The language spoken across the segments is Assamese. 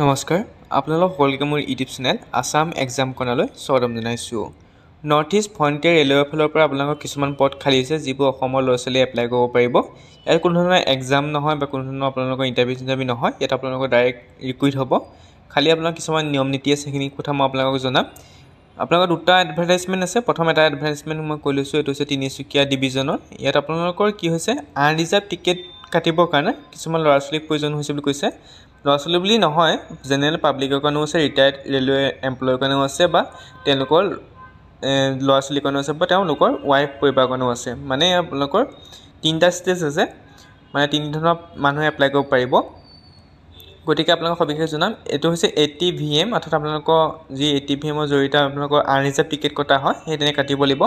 নমস্কাৰ আপোনালোক সকলোকে মোৰ ইউটিউব চেনেল আসাম এক্সাম কৰ্ণাৰলৈ স্বাগতম জনাইছোঁ। নৰ্থ ইষ্ট ফ্ৰণ্টিয়াৰ ৰেলৱেৰ ফালৰ পৰা আপোনালোকৰ কিছুমান পদ খালী হৈছে যিবোৰ অসমৰ ল'ৰা ছোৱালীয়ে এপ্লাই কৰিব পাৰিব। ইয়াত কোনো ধৰণৰ এক্সাম নহয় বা কোনো ধৰণৰ আপোনালোকৰ ইণ্টাৰভিউ নহয়। ইয়াত আপোনালোকৰ ডাইৰেক্ট ৰিক্ৰুইট হ'ব। খালী আপোনালোকৰ কিছুমান নিয়ম নীতি আছে, সেইখিনি কথা মই আপোনালোকক জনাম। আপোনালোকৰ দুটা এডভাৰটাইজমেণ্ট আছে। প্ৰথম এটা এডভাৰটাইজমেণ্ট মই কৈ লৈছোঁ, এইটো হৈছে তিনিচুকীয়া ডিভিজনৰ। ইয়াত আপোনালোকৰ কি হৈছে, আনৰিজাৰ্ভ টিকেট কাটিবৰ কাৰণে কিছুমান ল'ৰা ছোৱালীক প্ৰয়োজন হৈছে বুলি কৈছে। ল'ৰা ছোৱালী বুলি নহয়, জেনেৰেল পাব্লিকৰ কাৰণেও আছে, ৰিটায়াৰ্ড ৰেলৱে এমপ্লয়ৰ কাৰণেও আছে, বা তেওঁলোকৰ ল'ৰা ছোৱালীৰ কাৰণেও আছে, বা তেওঁলোকৰ ৱাইফ পৰিবাৰৰ কাৰণেও আছে। মানে আপোনালোকৰ তিনিটা ষ্টেজ আছে, মানে তিনি ধৰণৰ মানুহে এপ্লাই কৰিব পাৰিব। গতিকে আপোনালোকক সবিশেষ জনাম। এইটো হৈছে ATVM, অৰ্থাৎ আপোনালোকৰ যি ATVMৰ জৰিয়তে আপোনালোকৰ আনৰিজাৰ্ভ টিকেট কটা হয়, সেই তেনে কাটিব লাগিব।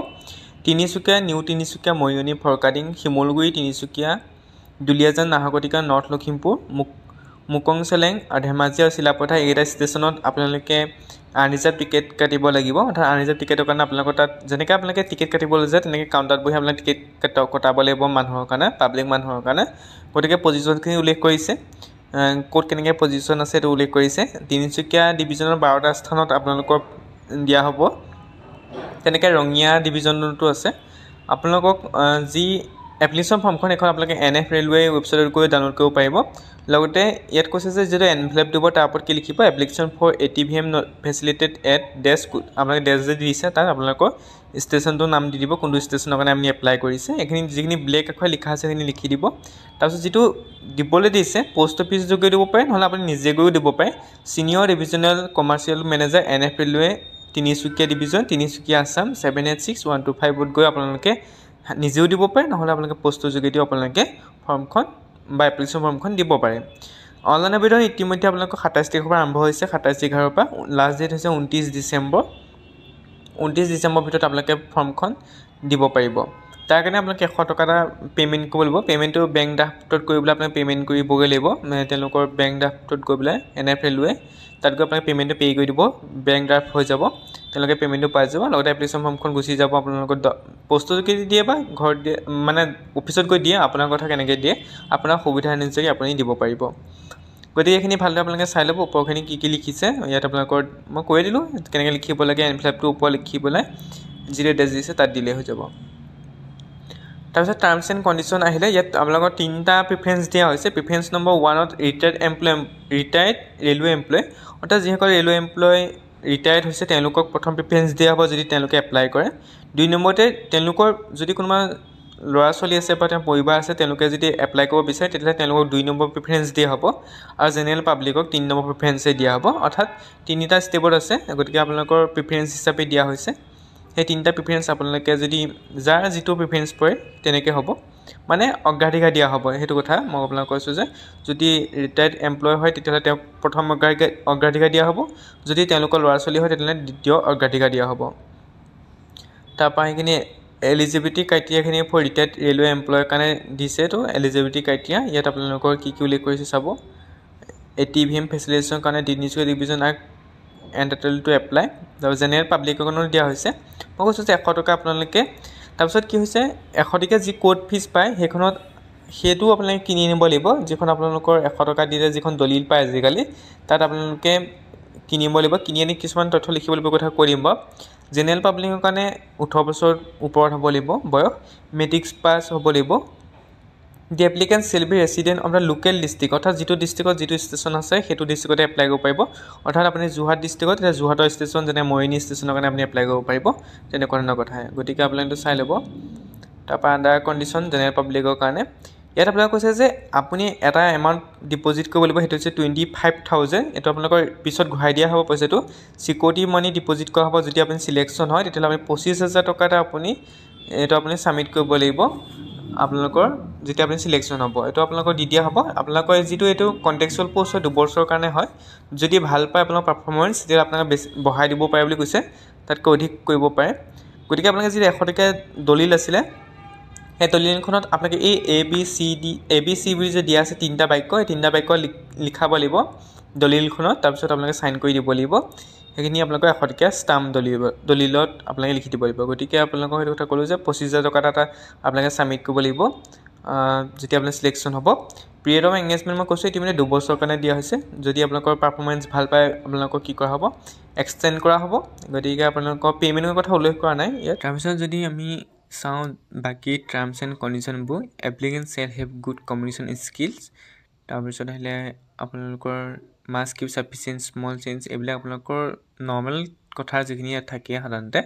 তিনিচুকীয়া, নিউ তিনিচুকীয়া, মৰিয়নি, ফৰকাটিং, শিমলুগুৰি, তিনিচুকীয়া, দুলীয়াজান, নাহৰকটিকা, নৰ্থ লখিমপুৰ, মুকং চেলেং আৰু ধেমাজি আৰু চিলাপথাৰ এইকেইটা ষ্টেচনত আপোনালোকে আনৰিজাৰ্ভ টিকেট কাটিব লাগিব। অৰ্থাৎ আনৰিজাৰ্ভ টিকেটৰ কাৰণে আপোনালোকৰ তাত যেনেকৈ আপোনালোকে টিকেট কাটিবলৈ যায়, তেনেকৈ কাউণ্টাৰত বহি আপোনালোকে টিকেট কটাব লাগিব মানুহৰ কাৰণে, পাব্লিক মানুহৰ কাৰণে। গতিকে পজিশ্যনখিনি উল্লেখ কৰিছে, ক'ত কেনেকৈ পজিশ্যন আছে এইটো উল্লেখ কৰিছে। তিনিচুকীয়া ডিভিজনৰ 12টা স্থানত আপোনালোকক দিয়া হ'ব। তেনেকৈ ৰঙিয়া ডিভিজনতো আছে। আপোনালোকক যি এপ্লিকেশ্যন ফৰ্মখন এখন আপোনালোকে NF ৰেলৱে ৱেবছাইটত গৈ ডাউনলোড কৰিব পাৰিব। লগতে ইয়াত কৈছে যে যিটো এনভেলপ দিব তাৰ ওপৰত কি লিখিব, application for ATVM facilitated at desk, আপোনালোকে ডেস্ক যে দিছে তাত আপোনালোকৰ ষ্টেচনটোৰ নাম দি দিব, কোনটো ষ্টেচনৰ কাৰণে আপুনি এপ্লাই কৰিছে। এইখিনি যিখিনি ব্লেক আখৰে লিখা আছে সেইখিনি লিখি দিব। তাৰপিছত যিটো দিবলৈ দিছে, পোষ্ট অফিচ যোগেও দিব পাৰে, নহ'লে আপুনি নিজে গৈও দিব পাৰে। Senior divisional commercial manager NF railway Tinsukia division, Tinsukia Assam 786125 গৈ আপোনালোকে নিজেও দিব পাৰে, নহ'লে আপোনালোকে পোষ্টৰ যোগেদিও আপোনালোকে ফৰ্মখন বা এপ্লিকেশ্যন ফৰ্মখন দিব পাৰে। অনলাইন আবেদন ইতিমধ্যে আপোনালোকৰ 27 তাৰিখৰ পৰা আৰম্ভ হৈছে। 27/11 পৰা লাষ্ট ডেট হৈছে 29 ডিচেম্বৰ। 29 ডিচেম্বৰৰ ভিতৰত আপোনালোকে ফৰ্মখন দিব পাৰিব। তাৰ কাৰণে আপোনালোকে 100 টকা এটা পে'মেণ্ট কৰিব লাগিব। পে'মেণ্টটো বেংক ড্ৰাফ্টত কৰিবলৈ আপোনালোকে পে'মেণ্ট কৰিবগৈ লাগিব। তেওঁলোকৰ বেংক ড্ৰাফ্টত গৈ পেলাই NF ৰেলৱে তাত গৈ আপোনালোকে পে'মেণ্টটো পে' কৰি দিব, বেংক ড্ৰাফ্ট হৈ যাব, তেওঁলোকে পে'মেণ্টটো পাই যাব। লগতে এপ্লিকেশ্যন ফৰ্মখন গুচি যাব আপোনালোকৰ পোষ্টৰ যোগেদি দিয়ে বা ঘৰত দিয়ে, মানে অফিচত গৈ দিয়ে, আপোনাৰ কথা কেনেকৈ দিয়ে, আপোনাৰ সুবিধা অনুযায়ী আপুনি দিব পাৰিব। গতিকে এইখিনি ভালদৰে আপোনালোকে চাই ল'ব, ওপৰখিনি কি কি লিখিছে। ইয়াত আপোনালোকৰ মই কৈ দিলোঁ কেনেকৈ লিখিব লাগে, এনভেলপটোৰ ওপৰত লিখি পেলাই যিটো এড্ৰেছ দিছে তাত দিলেই হৈ যাব। তাৰপিছত টাৰ্মছ এণ্ড কণ্ডিশ্যন আহিলে, ইয়াত আপোনালোকৰ 3টা প্ৰিফাৰেঞ্চ দিয়া হৈছে। প্ৰিফাৰেঞ্চ নম্বৰ 1ত ৰিটায়াৰ্ড ৰেলৱে এমপ্লয়, অৰ্থাৎ যিসকল ৰেলৱে এমপ্লয় ৰিটায়াৰ্ড হৈছে তেওঁলোকক প্ৰথম প্ৰিফাৰেঞ্চ দিয়া হ'ব যদি তেওঁলোকে এপ্লাই কৰে। 2 নম্বৰতে তেওঁলোকৰ যদি কোনোবা ল'ৰা ছোৱালী আছে বা তেওঁৰ পৰিবাৰ আছে, তেওঁলোকে যদি এপ্লাই কৰিব বিচাৰে তেতিয়াহ'লে তেওঁলোকক 2 নম্বৰ প্ৰিফাৰেঞ্চ দিয়া হ'ব। আৰু জেনেৰেল পাব্লিকক 3 নম্বৰ প্ৰিফাৰেঞ্চে দিয়া হ'ব। অৰ্থাৎ 3টা ষ্টেপত আছে, গতিকে আপোনালোকৰ প্ৰিফাৰেঞ্চ হিচাপে দিয়া হৈছে। সেই 3টা প্ৰিফাৰেঞ্চ আপোনালোকে যদি যাৰ যিটো প্ৰিফাৰেঞ্চ পৰে তেনেকৈ হ'ব, মানে অগ্ৰাধিকাৰ দিয়া হ'ব। সেইটো কথা মই আপোনালোকক কৈছোঁ যে যদি ৰিটায়াৰ্ড এমপ্লয় হয় তেতিয়াহ'লে তেওঁক প্ৰথম অগ্ৰাধিকাৰ দিয়া হ'ব, যদি তেওঁলোকৰ ল'ৰা ছোৱালী হয় তেতিয়াহ'লে দ্বিতীয় অগ্ৰাধিকাৰ দিয়া হ'ব। তাৰপৰা সেইখিনি এলিজিবিলিটি ক্ৰাইটেৰিয়াখিনি ফৰ ৰিটায়াৰ্ড ৰেলৱে এমপ্লয়ৰ কাৰণে দিছে। তো এলিজিবিলিটি ক্ৰাইটেৰিয়া ইয়াত আপোনালোকৰ কি কি উল্লেখ কৰিছে চাব। ATVM ফেচিলিটেশ্যনৰ কাৰণে Tinsukia division are entitled to apply. তাৰপিছত জেনেৰেল পাব্লিকৰ কাৰণেও দিয়া হৈছে। মই কৈছোঁ যে 100 টকা আপোনালোকে, তাৰপিছত কি হৈছে 100 টকীয়া যি কোৰ্ট ফিজ পায় সেইটো আপোনালোকে কিনি আনিব লাগিব। যিখন আপোনালোকৰ 100 টকা দিলে যিখন দলিল পায় আজিকালি, তাত আপোনালোকে কিনিব লাগিব। কিনি আনি কিছুমান তথ্য লিখিব লাগিব, কথা কৈ দিম বাৰু। জেনেৰেল পাব্লিকৰ কাৰণে 18 বছৰ ওপৰত হ'ব লাগিব বয়স, মেট্ৰিক পাছ হ'ব লাগিব। The applicant shall be resident of the local district, অৰ্থাৎ যিটো ডিষ্ট্ৰিক্টত যিটো ষ্টেচন আছে সেইটো ডিষ্ট্ৰিক্টতে এপ্লাই কৰিব পাৰিব। অৰ্থাৎ আপুনি যোৰহাট ডিষ্ট্ৰিক্টত, তেতিয়া যোৰহাটৰ ষ্টেচন যেনে মৰিয়নি ষ্টেচনৰ কাৰণে আপুনি এপ্লাই কৰিব পাৰিব, তেনেকুৱা ধৰণৰ কথা। গতিকে আপোনালোকে চাই ল'ব। তাৰপৰা আণ্ডাৰ কণ্ডিশ্যন জেনেৰেল পাব্লিকৰ কাৰণে ইয়াত আপোনালোকে কৈছে যে আপুনি এটা এমাউণ্ট ডিপ'জিট কৰিব লাগিব, সেইটো হৈছে 25,000। এইটো আপোনালোকৰ পিছত ঘূৰাই দিয়া হ'ব পইচাটো। ছিকিউৰিটি মানি ডিপ'জিট কৰা হ'ব। যদি আপুনি চিলেকশ্যন হয় তেতিয়াহ'লে আপুনি 25,000 টকা এটা এইটো আপুনি ছাবমিট কৰিব লাগিব আপোনালোকৰ যেতিয়া আপুনি চিলেকশ্যন হ'ব। এইটো আপোনালোকৰ দি দিয়া হ'ব। আপোনালোকৰ যিটো এইটো কণ্টেক্সুৱেল পষ্ট হয় 2 বছৰৰ কাৰণে হয়। যদি ভাল পায় আপোনালোকৰ পাৰফৰ্মেঞ্চ তেতিয়া আপোনালোকে বেছি বঢ়াই দিব পাৰে বুলি কৈছে, তাতকৈ অধিক কৰিব পাৰে। গতিকে আপোনালোকে যি 100 টকীয়া দলিল আছিলে সেই দলিলখনত আপোনালোকে এই ABC বুলি যে দিয়া আছে 3টা বাক্য, এই 3টা বাক্য লিখাব লাগিব দলিলখনত। তাৰপিছত আপোনালোকে চাইন কৰি দিব লাগিব। সেইখিনি আপোনালোকৰ 100 টকীয়া ষ্টাম্প দলিলত আপোনালোকে লিখি দিব লাগিব। গতিকে আপোনালোকক সেইটো কথা ক'লোঁ যে 25,000 টকা এটা আপোনালোকে ছাবমিট কৰিব লাগিব। যেতিয়া আপোনাৰ চিলেকশ্যন হ'ব পিৰিয়ড অফ এংগেজমেণ্ট মই কৈছোঁ এইটো মানে 2 বছৰৰ কাৰণে দিয়া হৈছে যদি আপোনালোকৰ পাৰফৰ্মেঞ্চ ভাল পায় আপোনালোকক কি কৰা হ'ব এক্সটেণ্ড কৰা হ'ব গতিকে আপোনালোকৰ পে'মেণ্টৰ কথা উল্লেখ কৰা নাই ইয়াত তাৰপিছত যদি আমি চাওঁ বাকী টাৰ্মছ এণ্ড কণ্ডিশ্যনবোৰ applicant shall have good communication skills তাৰপিছত আহিলে আপোনালোকৰ must keep sufficient small change এইবিলাক আপোনালোকৰ নৰ্মেল কথা যিখিনি ইয়াত থাকে সাধাৰণতে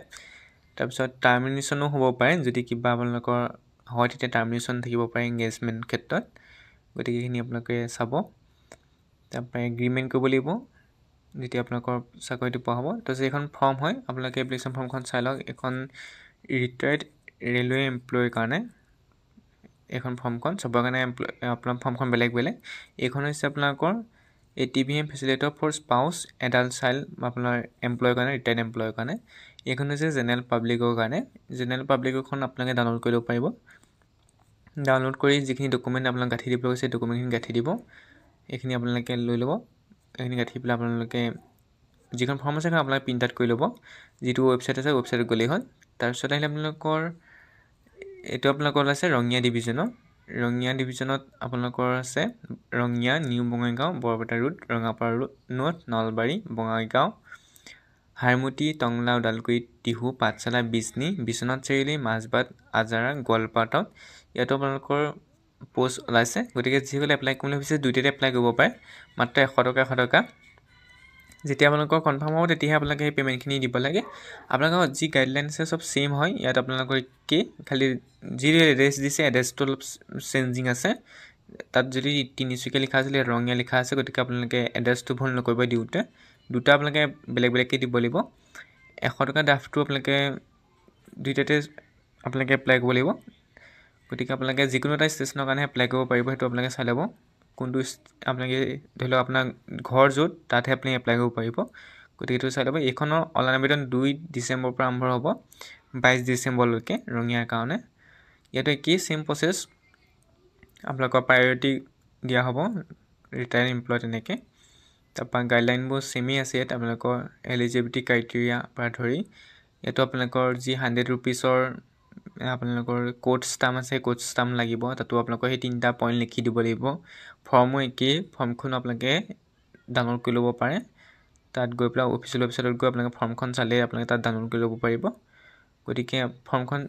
তাৰপিছত টাৰ্মিনেশ্যনো হ'ব পাৰে যদি কিবা আপোনালোকৰ হয় তেতিয়া টাৰ্মিনেশ্যন থাকিব পাৰে এংগেজমেণ্ট ক্ষেত্ৰত গতিকে এইখিনি আপোনালোকে চাব তাৰপৰা এগ্ৰিমেণ্ট কৰিব লাগিব যেতিয়া আপোনালোকৰ চাকৰিটো পোৱা হ'ব তাৰপিছত এইখন ফৰ্ম হয় আপোনালোকে এপ্লিকেশ্যন ফৰ্মখন চাই লওক এখন ৰিটায়াৰ্ড ৰেলৱে এমপ্লয়ীৰ কাৰণে এইখন ফৰ্মখন চবৰ কাৰণে আপোনাৰ ফৰ্মখন বেলেগ বেলেগ এইখন হৈছে আপোনালোকৰ ATVM facilitator for spouse adult child আপোনাৰ এমপ্লয়ৰ কাৰণে ৰিটায়াৰ্ড এমপ্লয়ৰ কাৰণে এইখন হৈছে জেনেৰেল পাব্লিকৰ কাৰণে জেনেৰেল পাব্লিকৰখন আপোনালোকে ডাউনলোড কৰিব পাৰিব ডাউনলোড কৰি যিখিনি ডকুমেণ্ট আপোনাক গাঁঠি দিব কৈছে ডকুমেণ্টখিনি গাঁঠি দিব এইখিনি আপোনালোকে লৈ ল'ব এইখিনি গাঁঠি পেলাই আপোনালোকে যিখন ফৰ্ম আছে সেইখন আপোনালোকে প্ৰিণ্ট আউট কৰি ল'ব যিটো ৱেবছাইট আছে ৱেবছাইটত গ'লেই হ'ল তাৰপিছত আহিলে আপোনালোকৰ এইটো আপোনালোকৰ আছে ৰঙিয়া ডিভিজনত আপোনালোকৰ আছে Rangia new Bongaigaon Barpeta road Rangapara road north Nalbari Bongaigaon Harmuti Tangla Udalguri Tihu Pathsala Bijni Biswanath Chariali Majbat Azara Goalpara town ইয়াতো আপোনালোকৰ পোষ্ট ওলাইছে গতিকে যিসকলে এপ্লাই কৰিম বুলি ভাবিছে দুইটাতে এপ্লাই কৰিব পাৰে মাত্ৰ 100 টকা যেতিয়া আপোনালোকৰ কনফাৰ্ম হ'ব তেতিয়াহে আপোনালোকে সেই পে'মেণ্টখিনি দিব লাগে আপোনালোকৰ যি গাইডলাইন আছে চব ছেইম হয় ইয়াত আপোনালোকৰ কি খালি যি এড্ৰেছ দিছে এড্ৰেছটো অলপ চেঞ্জিং আছে তাত যদি তিনিচুকীয়া লিখা আছিলে ৰঙীয়া লিখা আছে গতিকে আপোনালোকে এড্ৰেছটো ভুল নকৰিব দিওঁতে দুটা আপোনালোকে বেলেগ বেলেগকৈ দিব লাগিব 100 টকা ড্ৰাফটটো আপোনালোকে দুইটাতে আপোনালোকে এপ্লাই কৰিব লাগিব গতিকে আপোনালোকে যিকোনো এটা ষ্টেচনৰ কাৰণে এপ্লাই কৰিব পাৰিব সেইটো আপোনালোকে চাই ল'ব কোনটো আপোনালোকে ধৰি লওক আপোনাৰ ঘৰ য'ত তাতহে আপুনি এপ্লাই কৰিব পাৰিব গতিকে এইটো চাই ল'ব এইখনৰ অনলাইন আবেদন 2 ডিচেম্বৰৰ পৰা আৰম্ভ হ'ব 22 ডিচেম্বৰলৈকে ৰঙিয়াৰ কাৰণে ইয়াতো একেই ছেইম প্ৰচেছ আপোনালোকৰ প্ৰায়ৰিটি দিয়া হ'ব ৰিটায়াৰ্ড এমপ্লয় তেনেকৈ তাৰপৰা গাইডলাইনবোৰ ছেমেই আছে ইয়াত আপোনালোকৰ এলিজিবিলিটি ক্ৰাইটেৰিয়া পৰা ধৰি ইয়াতো আপোনালোকৰ যি 100 ৰুপিছৰ আপোনালোকৰ কোড ষ্টাম্প আছে কোড ষ্টাম্প লাগিব তাতো আপোনালোকৰ সেই 3টা পইণ্ট লিখি দিব লাগিব ফৰ্মো একেই ফৰ্মখন আপোনালোকে ডাউনলোড কৰি ল'ব পাৰে তাত গৈ পেলাই অফিচিয়েল ৱেবছাইটত গৈ আপোনালোকে ফৰ্মখন চালে আপোনালোকে তাত ডাউনলোড কৰি ল'ব পাৰিব গতিকে ফৰ্মখন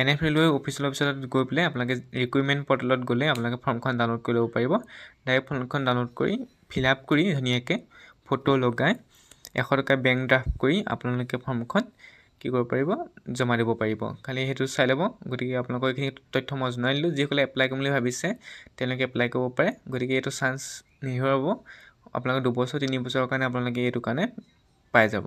NF ৰেলৱে অফিচিয়েল ৱেবছাইটত গৈ পেলাই আপোনালোকে ৰিকুইৰমেণ্ট পৰ্টেলত গ'লে আপোনালোকে ফৰ্মখন ডাউনলোড কৰি ল'ব পাৰিব ডাইৰেক্ট ফৰ্মখন ডাউনলোড কৰি ফিল আপ কৰি ধুনীয়াকৈ ফটো লগাই 100 টকা বেংক ড্ৰাফ্ট কৰি আপোনালোকে ফৰ্মখন কি কৰিব পাৰিব জমা দিব পাৰিব খালি সেইটো চাই ল'ব গতিকে আপোনালোকৰ এইখিনি তথ্য মই জনাই দিলোঁ যিসকলে এপ্লাই কৰিম বুলি ভাবিছে তেওঁলোকে এপ্লাই কৰিব পাৰে গতিকে এইটো চান্স নিৰ্ভৰ হ'ব আপোনালোকে 2 বছৰ 3 বছৰৰ কাৰণে আপোনালোকে এইটো কাৰণে পাই যাব